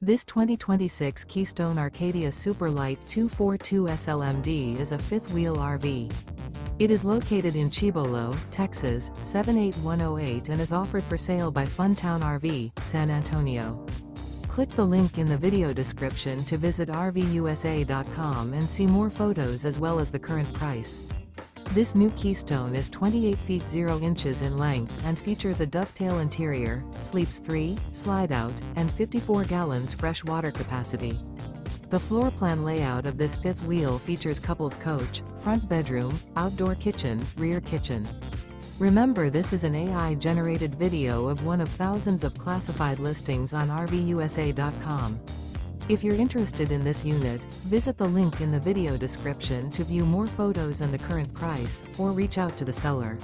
This 2026 Keystone Arcadia Super Lite 242 SLMD is a fifth-wheel RV. It is located in Cibolo, Texas, 78108 and is offered for sale by Funtown RV, San Antonio. Click the link in the video description to visit RVUSA.com and see more photos as well as the current price. This new Keystone is 28 feet 0 inches in length and features a dovetail interior, sleeps 3, slide-out, and 54 gallons fresh water capacity. The floor plan layout of this fifth wheel features couples coach, front bedroom, outdoor kitchen, rear kitchen. Remember, this is an AI-generated video of one of thousands of classified listings on RVUSA.com. If you're interested in this unit, visit the link in the video description to view more photos and the current price, or reach out to the seller.